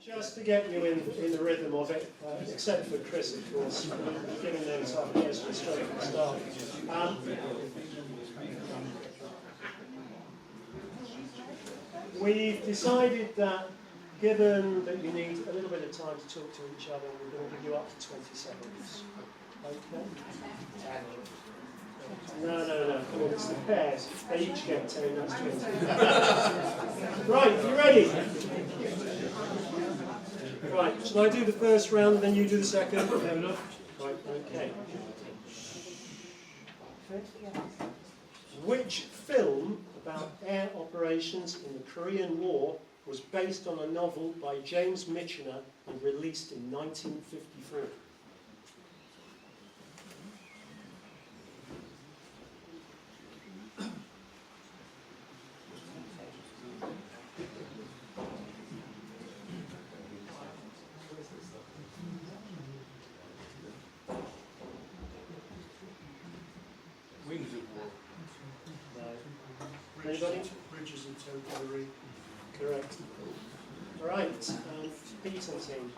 Just to get you in the rhythm of it, except for Chris, of course, giving them some ideas from straight from the start. We've decided that, given that you need a little bit of time to talk to each other, we're going to give you up to 20 seconds. Okay? No. Come on, it's the pairs. They each get 10, that's 20. Right, you ready? Right, shall I do the first round and then you do the second? Right, okay. Which film about air operations in the Korean War was based on a novel by James Michener and released in 1954? Anybody? Bridges and Topiary. Correct. All right, Peter team.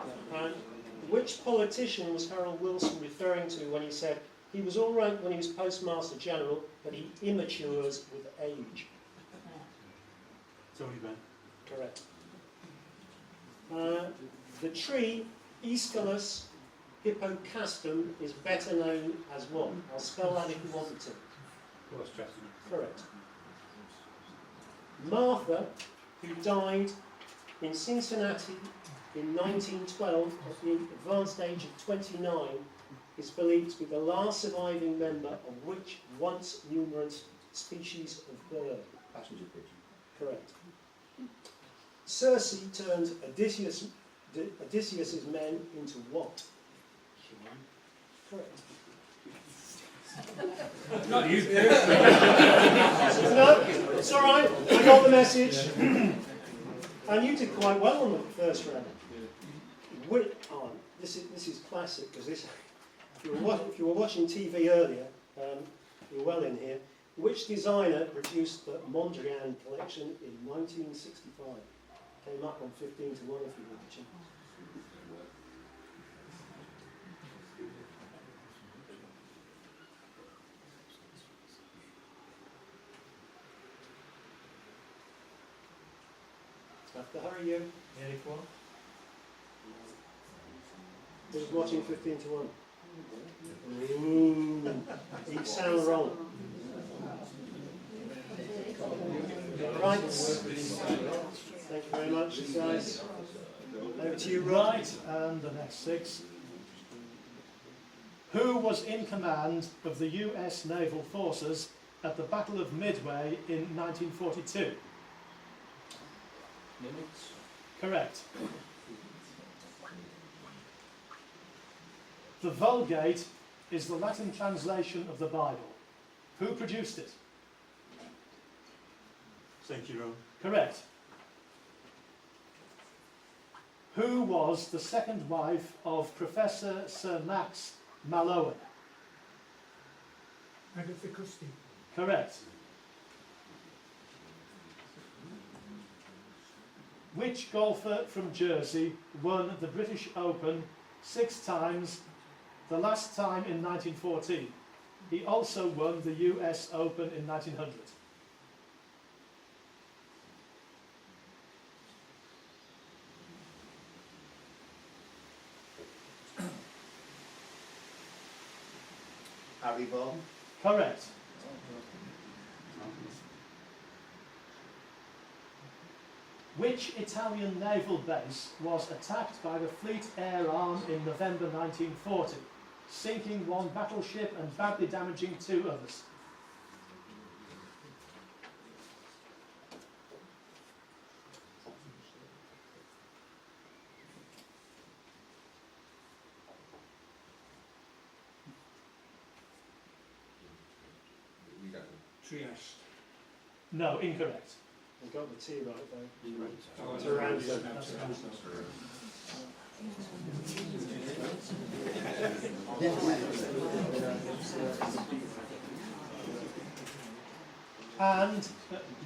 Which politician was Harold Wilson referring to when he said he was all right when he was Postmaster General, but he immatures with age? Tony Benn. Correct. The tree Aesculus hippocastum is better known as what? I'll spell that if you want me to. Horse chestnut. Correct. Martha, who died in Cincinnati in 1912 at the advanced age of 29, is believed to be the last surviving member of which once numerous species of bird? Passenger pigeon. Correct. Circe turned Odysseus's men into what? Correct. Not you. No, it's all right. I got the message. And you did quite well on the first round. This is classic because this. If you were watching TV earlier, you're well in here. Which designer produced the Mondrian collection in 1965? Came up on 15 to 1 if you were watching. Have to hurry you. Eric Wall. Who's watching 15 to 1? Ooh, you sound wrong. Right. Thank you very much, guys. Over to you, Rob. Right, and the next 6. Who was in command of the US naval forces at the Battle of Midway in 1942? Nimitz. Correct. The Vulgate is the Latin translation of the Bible. Who produced it? St. Jerome. Correct. Who was the second wife of Professor Sir Max Mallowan? Agatha Christie. Correct. Which golfer from Jersey won the British Open 6 times, the last time in 1914? He also won the US Open in 1900. Harry Vaughan. Correct. Which Italian naval base was attacked by the Fleet Air Arm in November 1940, sinking 1 battleship and badly damaging 2 others? We don't know. Trieste. No, incorrect. I got the T right though. Taranto. And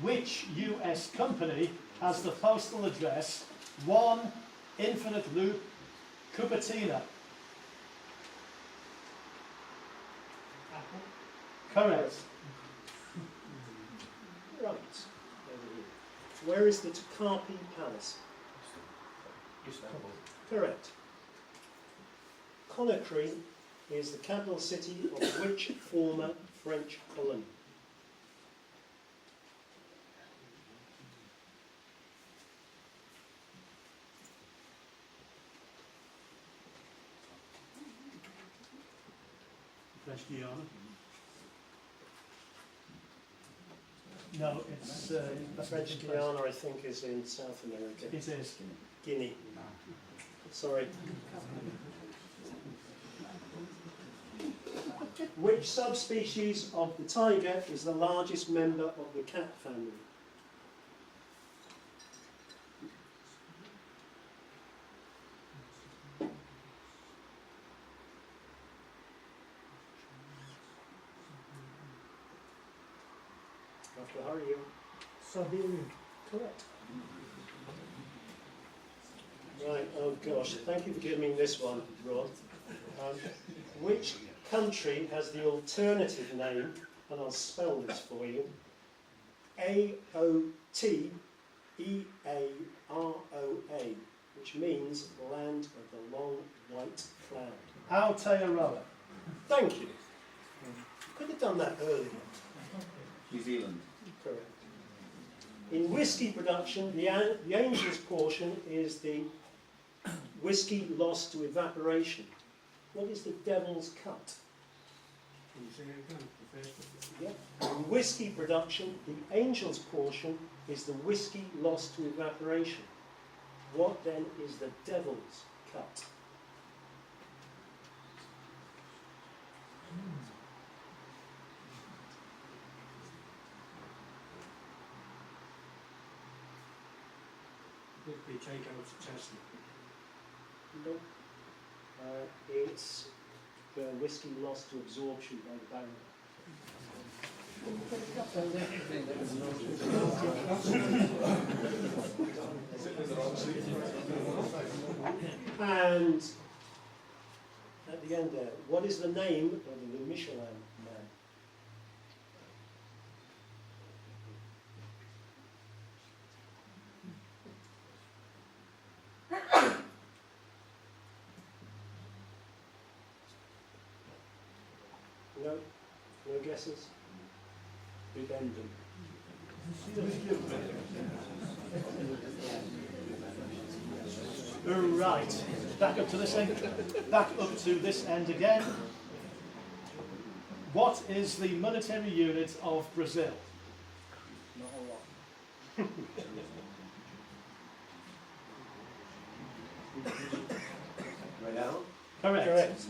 which US company has the postal address 1 Infinite loop Cupertino. Correct. Right. Over here. Where is the Takapi Palace? Correct. Conakry is the capital city of which former French colony? French Guiana. No, it's French Guiana, I think, is in South America. It is. Guinea. Sorry. Which subspecies of the tiger is the largest member of the cat family? Have to hurry you. Siberian. Correct. Right, oh gosh, thank you for giving me this one, Rod. Which country has the alternative name, and I'll spell this for you, AOTEAROA, which means Land of the Long White Cloud. Aotearoa. Thank you. Could have done that earlier. New Zealand. Correct. In whisky production, the Angel's portion is the whisky lost to evaporation. What is the devil's cut? Can you say it again? The first one. Yep. In whisky production, the Angel's portion is the whisky lost to evaporation. What then is the devil's cut? They take out to test it. No. It's the whisky lost to absorption by the barrel. And at the end there, what is the name of the Michelin man? No? No guesses? Bibendum. Right. Back up to this end. Back up to this end again. What is the monetary unit of Brazil? Not a lot. Real. Correct. Correct.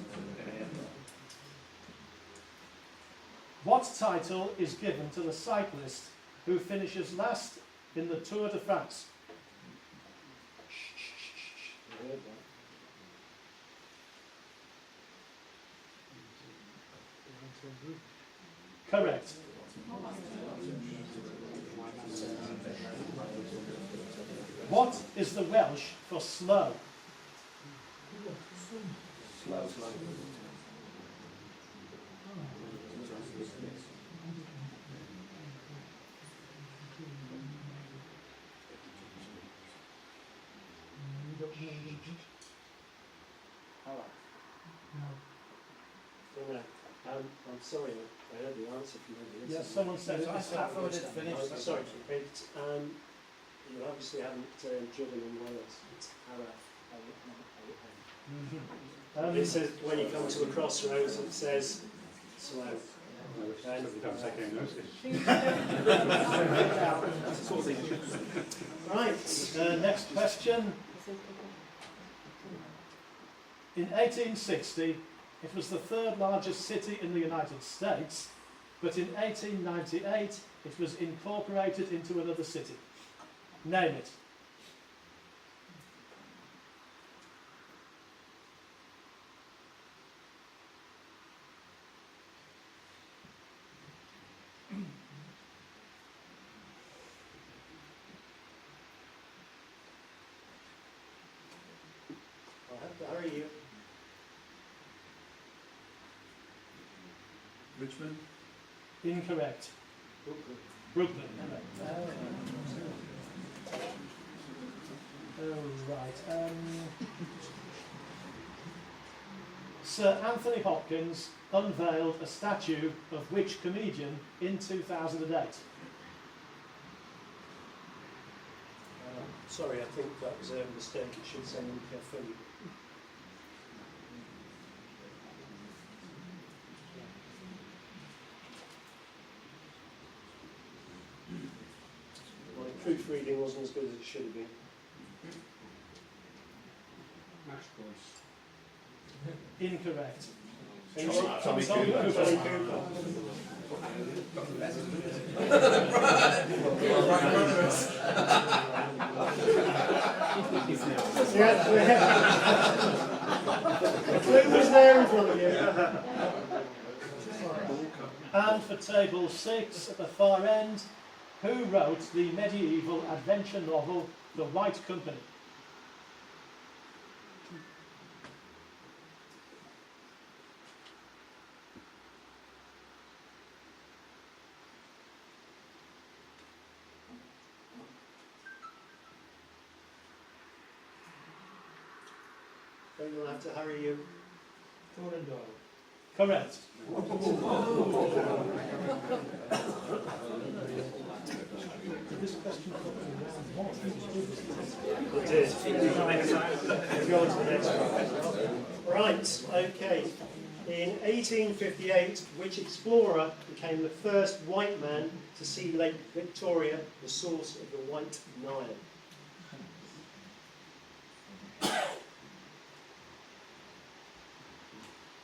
What title is given to the cyclist who finishes last in the Tour de France? I heard that. Correct. What is the Welsh for slow? Slow. I'm sorry, I heard the answer from everybody. Yes, someone said it. I thought it finished. I'm sorry, you obviously haven't driven in Wales. It's Araf. It says when you come to a crossroads, it says slow. Okay. You don't take any notice. Right. Next question. In 1860, it was the third largest city in the United States, but in 1898, it was incorporated into another city. Name it. How are you? Richmond. Incorrect. Brooklyn. Brooklyn. Oh, right. Sir Anthony Hopkins unveiled a statue of which comedian in 2008? Sorry, I think that was a mistake. It should say Philly. My proofreading wasn't as good as it should have been. Max Boyce. Incorrect. Tommy Tommy Cooper. Cooper. Tommy Cooper. The clue was there in front of you. And for table 6, at the far end, who wrote the medieval adventure novel The White Company? Then we'll have to hurry you. Conan Doyle. Correct. This question It is. We'll go on to the next one. Right, okay. In 1858, which explorer became the first white man to see Lake Victoria, the source of the White Nile?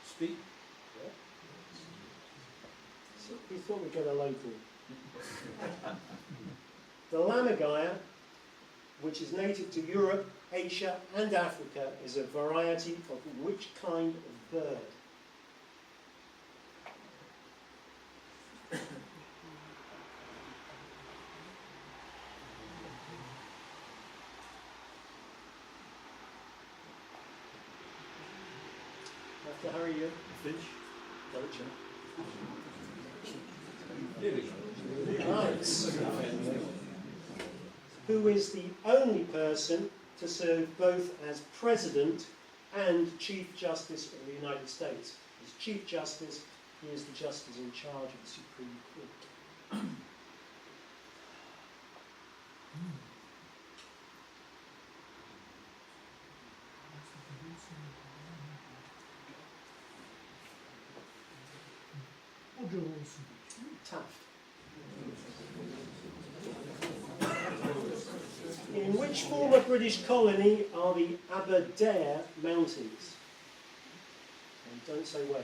Speak. So we thought we'd get a local. The lammergeier, which is native to Europe, Asia and Africa, is a variety of which kind of bird? Have to hurry you. Finch. Vulture. Lily. Right. Who is the only person to serve both as President and Chief Justice of the United States? As Chief Justice, he is the Justice in charge of the Supreme Court. Woodrow Wilson. Taft. In which former British colony are the Aberdare Mountains? And don't say Wales.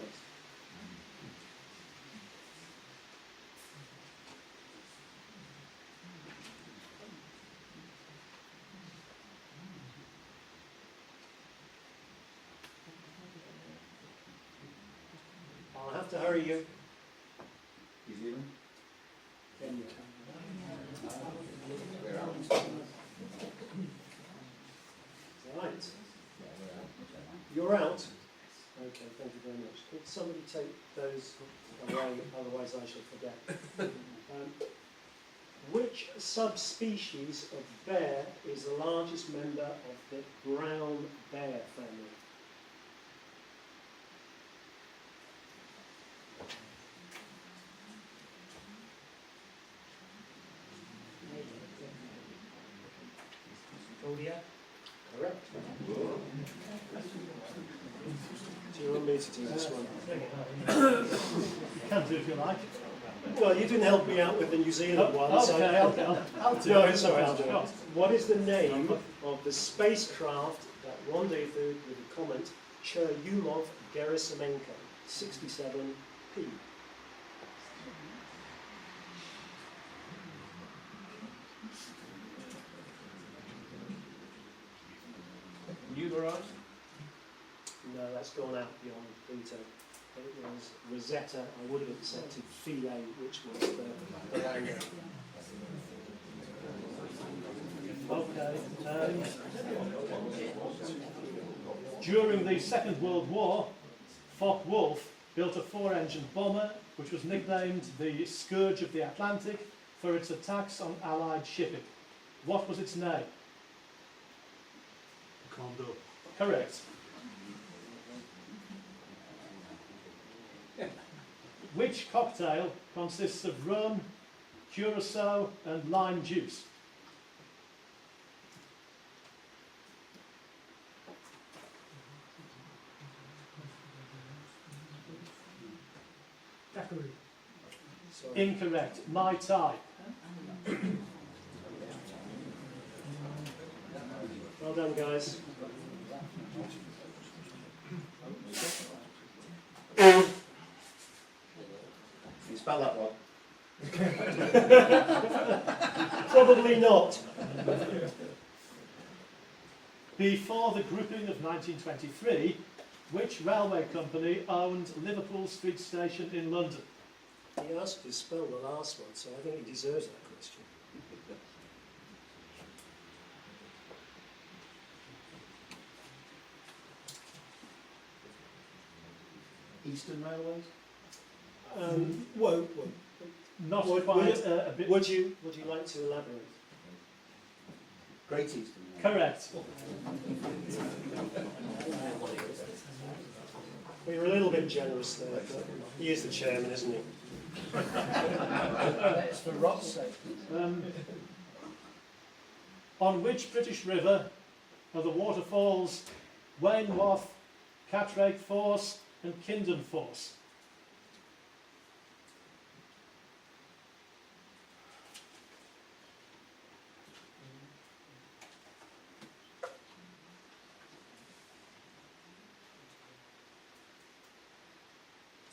I'll have to hurry you. New Zealand. Then you We're out. Right. You're out. Okay, thank you very much. Could somebody take those away, otherwise I shall forget. Which subspecies of bear is the largest member of the brown bear family? Kodiak. Correct. Do you want me to do this one? You can do if you like. Well, you didn't help me out with the New Zealand one. so- Okay, I'll do No, it. it's all right, I'll do it. Sure. What is the name of the spacecraft that rendezvoused with the comet Churyumov-Gerasimenko 67P? New Mirage. No, that's gone out beyond Pluto. It was Rosetta. I would have accepted Philae, which was the lander. Okay. During the Second World War, Focke-Wulf built a 4-engine bomber which was nicknamed the Scourge of the Atlantic for its attacks on Allied shipping. What was its name? Condor. Correct. Which cocktail consists of rum, curacao and lime juice? Daiquiri. Incorrect. Mai Tai. Well done, guys. You spell that wrong. Probably not. Before the grouping of 1923, which railway company owned Liverpool Street Station in London? He asked you to spell the last one, so I think he deserves that question. Eastern Railways? Well, Not Would- quite would- a bit. would you like to elaborate? Great Eastern Railways. Correct. We were a little bit generous there, but he is the chairman, isn't he? That's for Rob's sake. On which British river are the waterfalls Wainworth, Cattrake Force and Kinden Force?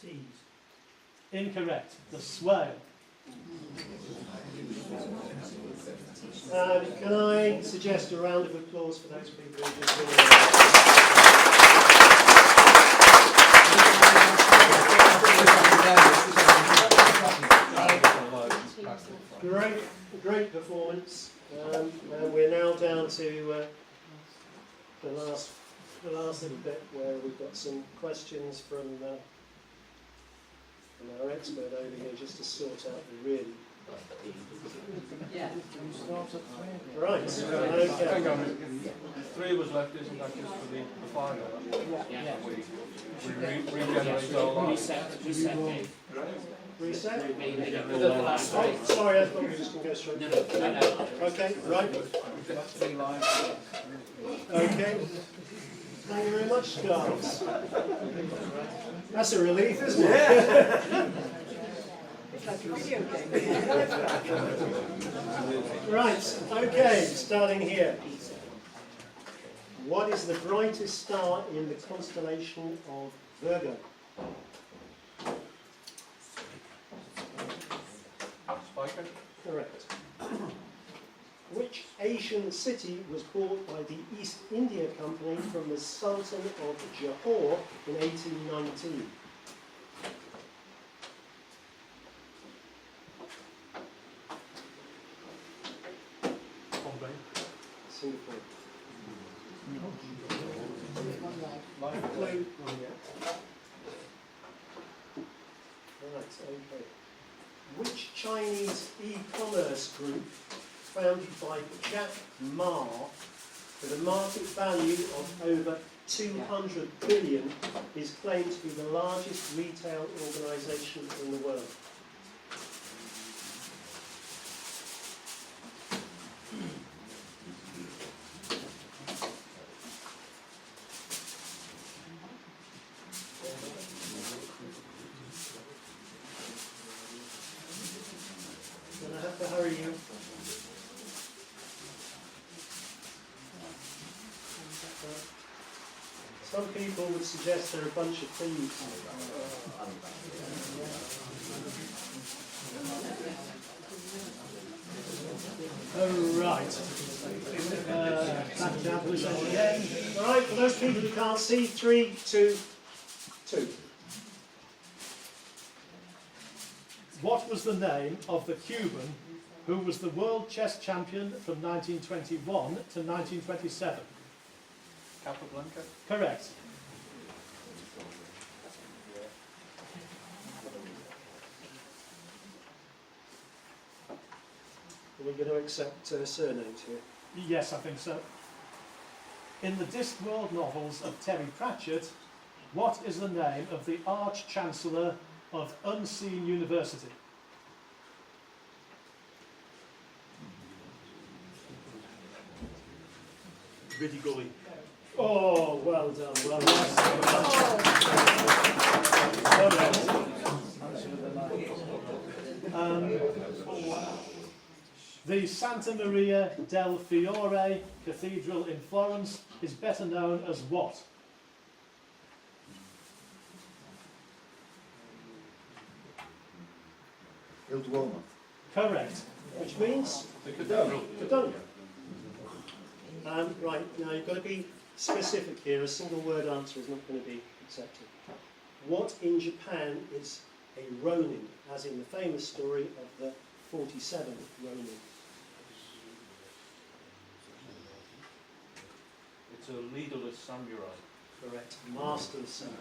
Tees. Incorrect. The Swale. Can I suggest a round of applause for those people who just Great performance. And we're now down to the last little bit where we've got some questions from our expert over here just to sort out the really. Right. Okay. Hang on, 3 was left, isn't that just for the final? Yeah. We regenerate our lives. Reset. Oh, Sorry, I thought we were just going to go straight. No. Okay. Right. Okay. Thank you very much, guys. That's a relief, isn't it? Right, okay, starting here. What is the brightest star in the constellation of Virgo? Spiker? Correct. Which Asian city was bought by the East India Company from the Sultan of Johor in 1819? Bombay. Singapore. Life Clue. Right, okay. Which Chinese e-commerce group, founded by Jack Ma, with a market value of over 200 billion, is claimed to be the largest retail organisation in the world? And I have to hurry you. Some people would suggest they're a bunch of thieves. Oh, right. Back down to the again. All right, for those people who can't see, 3, 2, 2. What was the name of the Cuban who was the world chess champion from 1921 to 1927? Capablanca. Correct. Are we going to accept surnames here? Yes, I think so. In the Discworld novels of Terry Pratchett, what is the name of the Arch-Chancellor of Unseen University? Biddy Gully. Oh, well done, well done. The Santa Maria del Fiore Cathedral in Florence is better known as what? Il Duomo. Correct. Which means? The cathedral. Cathedral. Right, now you've got to be specific here. A single word answer is not going to be accepted. What in Japan is a ronin, as in the famous story of the 47 ronin? It's a leaderless samurai. Correct. Master of Samurai.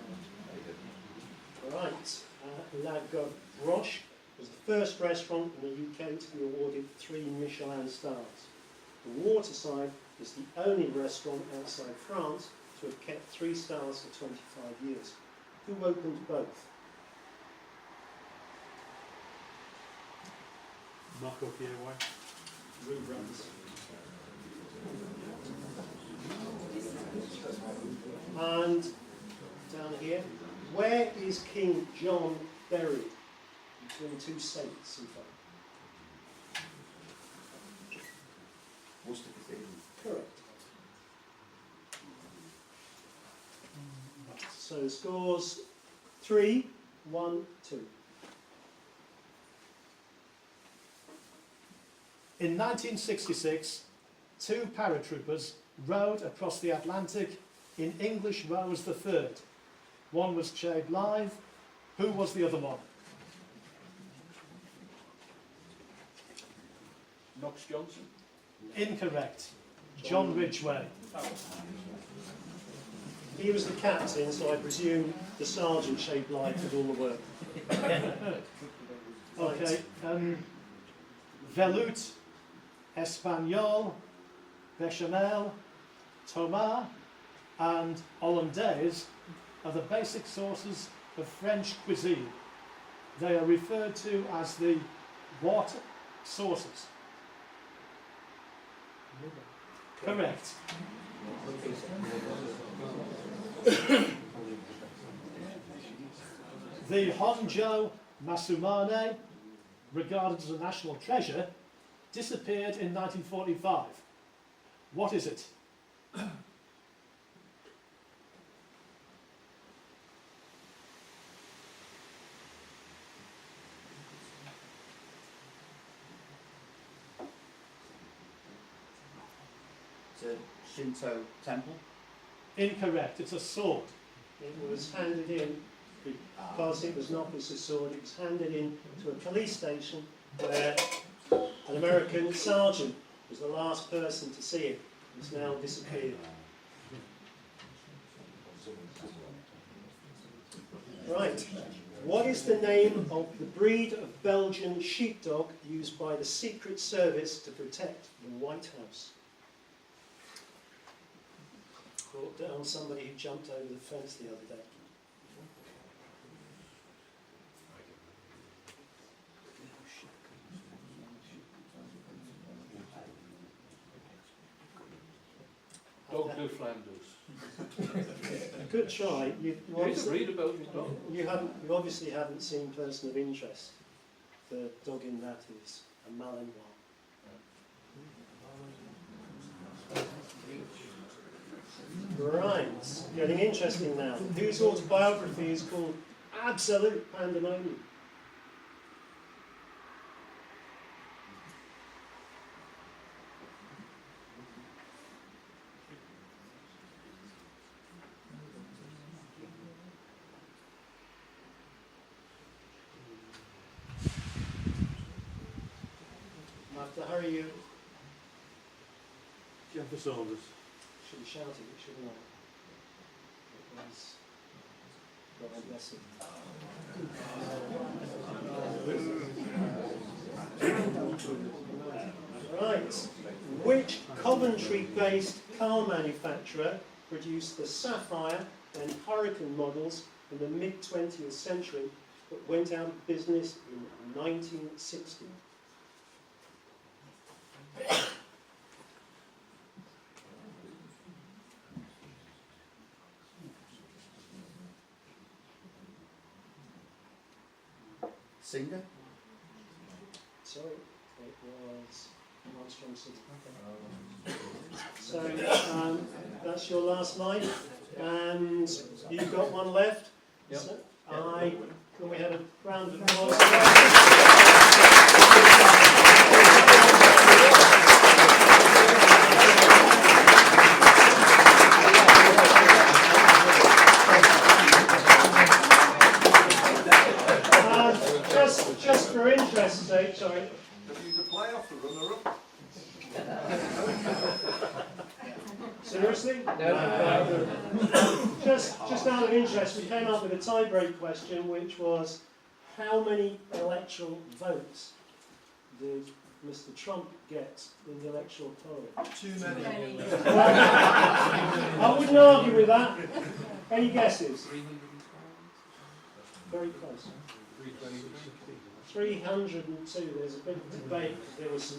Right. La Gavroche was the first restaurant in the UK to be awarded 3 Michelin stars. The Waterside is the only restaurant outside France to have kept 3 stars for 25 years. Who opened both? Marco Pierre. Reruns. And down here, where is King John buried? Between 2 saints, in fact. Worcester Cathedral. Correct. So scores 3, 1, 2. In 1966, 2 paratroopers rowed across the Atlantic in English Rose the Third. One was Chade Live. Who was the other one? Knox Johnson. Incorrect. John Ridgway. He was the captain, so I presume the sergeant shaped light did all the work. Okay. Veloute, Espagnol, Bechamel, Tomate, and Hollandaise are the basic sources of French cuisine. They are referred to as the what sauces? Correct. The Honjo Masumane, regarded as a national treasure, disappeared in 1945. What is it? It's a Shinto temple. Incorrect. It's a sword. It was handed in, because it was not just a sword, it was handed in to a police station where an American sergeant was the last person to see it. It's now disappeared. Right. What is the name of the breed of Belgian sheepdog used by the Secret Service to protect the White House? Brought down somebody who jumped over the fence the other day. Dog de Flanders. Good try. You You need to read about the dog. you obviously haven't seen Person of Interest. The dog in that is a Malinois. Right, getting interesting now. Whose autobiography is called Absolute Pandemonium? I have to hurry you. Jennifer Saunders. should have shouted it, shouldn't I? It was... God bless him. Right. Which Coventry-based car manufacturer produced the Sapphire and Hurricane models in the mid-20th century but went out of business in 1960? Singer? Sorry, it was Armstrong City. So that's your last line, and you've got one left. Yep. So can we have a round of applause? Just for interest's sake, sorry. Have you the play off the runner-up? Seriously? No. Just out of interest, we came up with a tie-break question, which was, how many electoral votes did Mr. Trump get in the electoral poll? Too many. I wouldn't argue with that. Any guesses? Very close. 302. There's a bit of debate. There was some